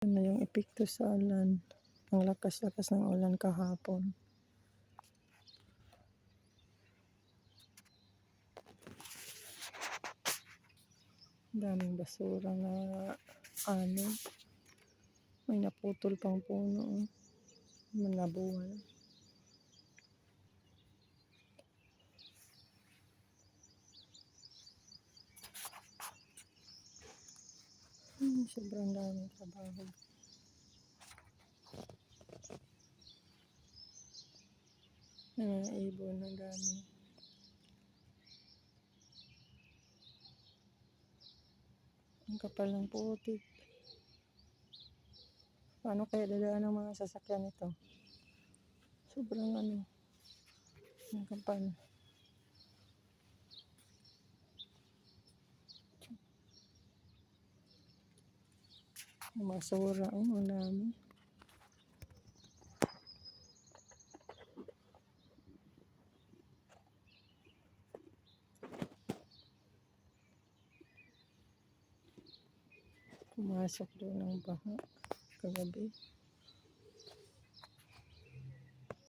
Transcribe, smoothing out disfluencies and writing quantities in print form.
Ano yung epekto sa ulan. Ang lakas-lakas ng ulan kahapon. Daming basura na ano. May naputol pang puno. Nabuwal. Sobrang daming trabaho. Ibon ng dami. Ang kapal ng putik. Paano kaya dadaan ng mga sasakyan ito? Sobrang ang kapal. Basura, ang dami. Pumasok doon ng baha kagabi.